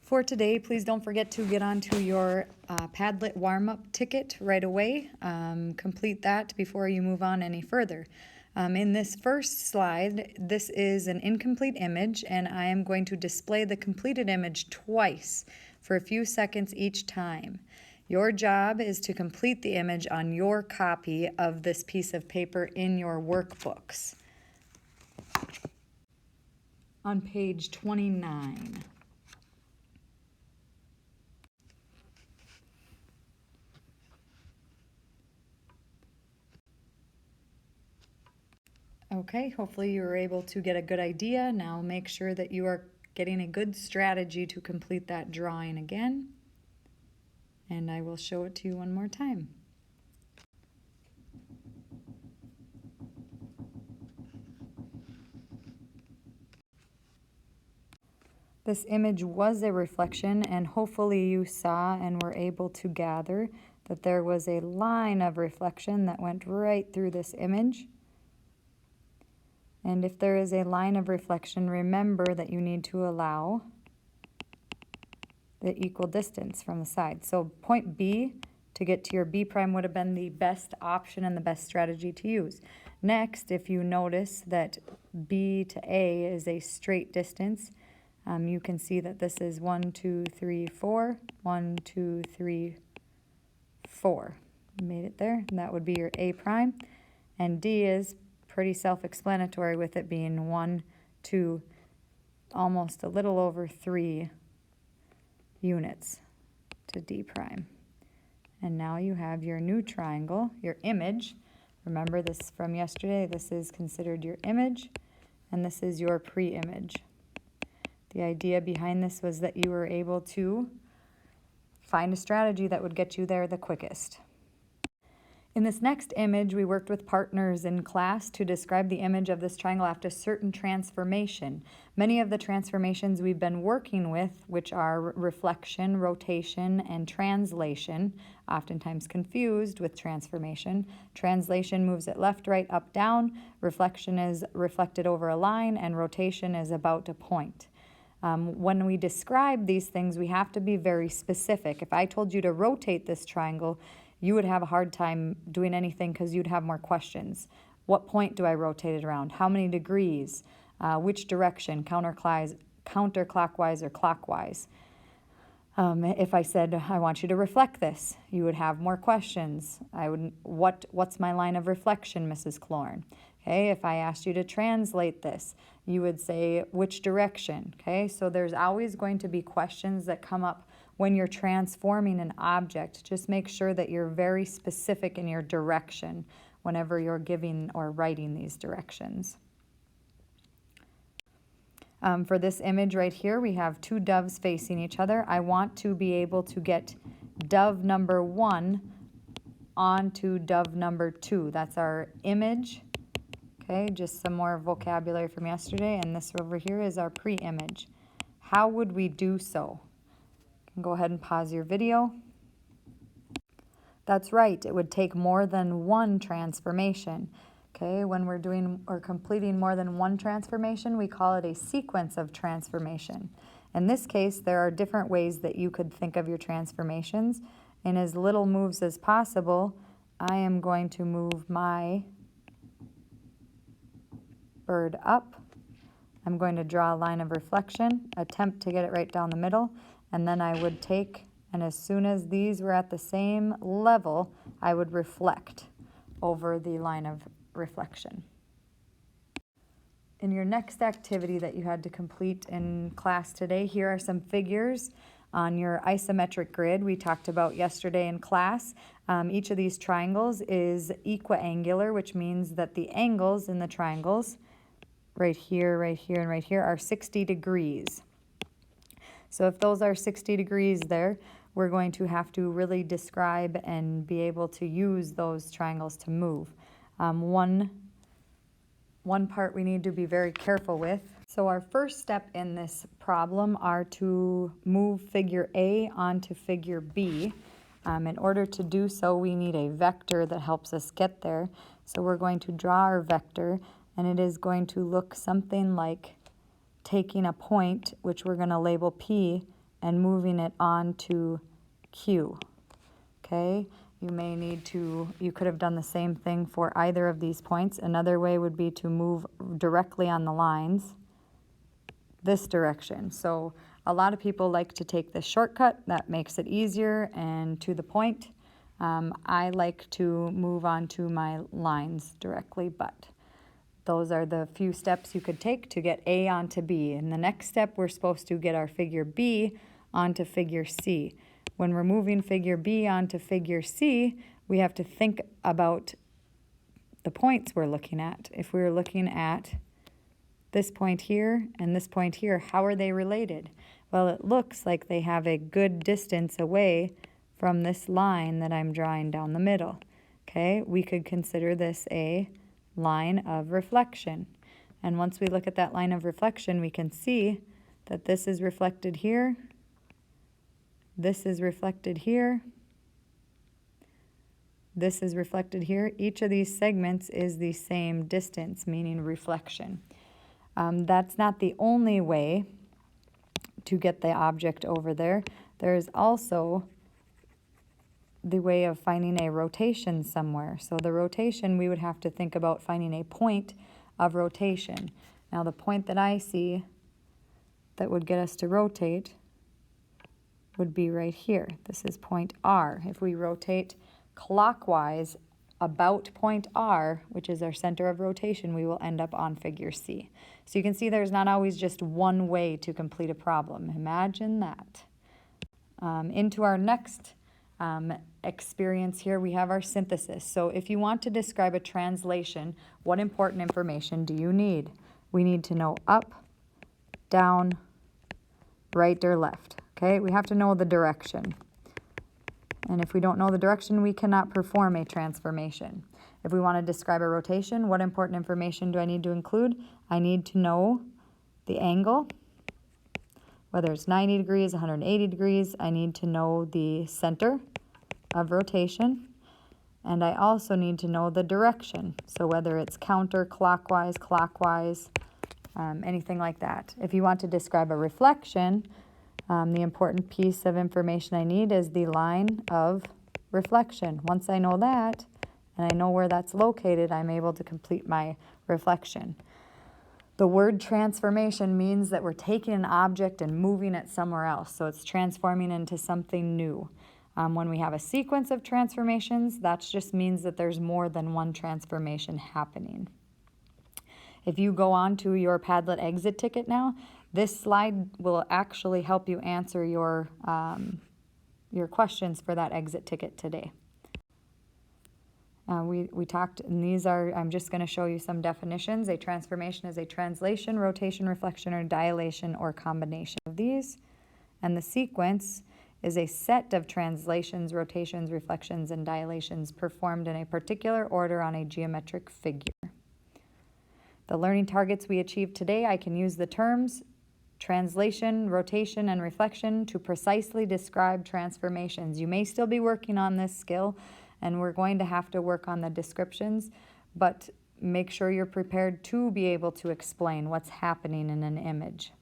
For today, please don't forget to get onto your Padlet warm-up ticket right away. Complete that before you move on any further. In this first slide, this is an incomplete image, and I am going to display the completed image twice for a few seconds each time. Your job is to complete the image on your copy of this piece of paper in your workbooks. On page 29. Okay, hopefully you were able to get a good idea. Now make sure that you are getting a good strategy to complete that drawing again. And I will show it to you one more time. This image was a reflection, and hopefully you saw and were able to gather that there was a line of reflection that went right through this image. And if there is a line of reflection, remember that you need to allow the equal distance from the side. So point B to get to your B prime would have been the best option and the best strategy to use. Next, if you notice that B to A is a straight distance, you can see that this is 1, 2, 3, 4, 1, 2, 3, 4. Made it there, and that would be your A prime. And D is pretty self-explanatory with it being 1, 2, almost a little over 3 units to D prime. And now you have your new triangle, your image. Remember this from yesterday, this is considered your image, and this is your pre-image. The idea behind this was that you were able to find a strategy that would get you there the quickest. In this next image, we worked with partners in class to describe the image of this triangle after a certain transformation. Many of the transformations we've been working with, which are reflection, rotation, and translation, oftentimes confused with transformation. Translation moves it left, right, up, down. Reflection is reflected over a line, and rotation is about a point. When we describe these things, we have to be very specific. If I told you to rotate this triangle, you would have a hard time doing anything because you'd have more questions. What point do I rotate it around? How many degrees? Which direction? Counterclockwise or clockwise? If I said, I want you to reflect this, you would have more questions. What's my line of reflection, Mrs. Clorn? Okay, if I asked you to translate this, you would say, which direction? Okay, so there's always going to be questions that come up when you're transforming an object. Just make sure that you're very specific in your direction whenever you're giving or writing these directions. For this image right here, we have two doves facing each other. I want to be able to get dove number 1 onto dove number 2. That's our image. Okay, just some more vocabulary from yesterday, and this over here is our pre-image. How would we do so? You can go ahead and pause your video. That's right, it would take more than one transformation. Okay, when we're doing or completing more than one transformation, we call it a sequence of transformation. In this case, there are different ways that you could think of your transformations. In as little moves as possible, I am going to move my bird up. I'm going to draw a line of reflection, attempt to get it right down the middle, and then I would take, and as soon as these were at the same level, I would reflect over the line of reflection. In your next activity that you had to complete in class today, here are some figures on your isometric grid we talked about yesterday in class. Each of these triangles is equiangular, which means that the angles in the triangles right here, and right here are 60 degrees. So if those are 60 degrees there, we're going to have to really describe and be able to use those triangles to move. One part we need to be very careful with. So our first step in this problem are to move figure A onto figure B. In order to do so, we need a vector that helps us get there. So we're going to draw our vector, and it is going to look something like taking a point, which we're going to label P, and moving it onto Q. Okay, you could have done the same thing for either of these points. Another way would be to move directly on the lines this direction. So a lot of people like to take this shortcut. That makes it easier and to the point. I like to move onto my lines directly, but those are the few steps you could take to get A onto B. And the next step, we're supposed to get our figure B onto figure C. When we're moving figure B onto figure C, we have to think about the points we're looking at. If we were looking at this point here and this point here, how are they related? Well, it looks like they have a good distance away from this line that I'm drawing down the middle. Okay, we could consider this a line of reflection. And once we look at that line of reflection, we can see that this is reflected here, this is reflected here, this is reflected here. Each of these segments is the same distance, meaning reflection. That's not the only way to get the object over there. There is also the way of finding a rotation somewhere. So the rotation, we would have to think about finding a point of rotation. Now the point that I see that would get us to rotate would be right here. This is point R. If we rotate clockwise about point R, which is our center of rotation, we will end up on figure C. So you can see there's not always just one way to complete a problem. Imagine that. Into our next experience here, we have our synthesis. So if you want to describe a translation, what important information do you need? We need to know up, down, right, or left. Okay, we have to know the direction. And if we don't know the direction, we cannot perform a transformation. If we want to describe a rotation, what important information do I need to include? I need to know the angle, whether it's 90 degrees, 180 degrees. I need to know the center of rotation. And I also need to know the direction. So whether it's counterclockwise, clockwise, anything like that. If you want to describe a reflection, the important piece of information I need is the line of reflection. Once I know that, and I know where that's located, I'm able to complete my reflection. The word transformation means that we're taking an object and moving it somewhere else. So it's transforming into something new. When we have a sequence of transformations, that just means that there's more than one transformation happening. If you go on to your Padlet exit ticket now, this slide will actually help you answer your questions for that exit ticket today. We talked, and these are, I'm just going to show you some definitions. A transformation is a translation, rotation, reflection, or dilation, or combination of these. And the sequence is a set of translations, rotations, reflections, and dilations performed in a particular order on a geometric figure. The learning targets we achieved today, I can use the terms translation, rotation, and reflection to precisely describe transformations. You may still be working on this skill, and we're going to have to work on the descriptions, but make sure you're prepared to be able to explain what's happening in an image.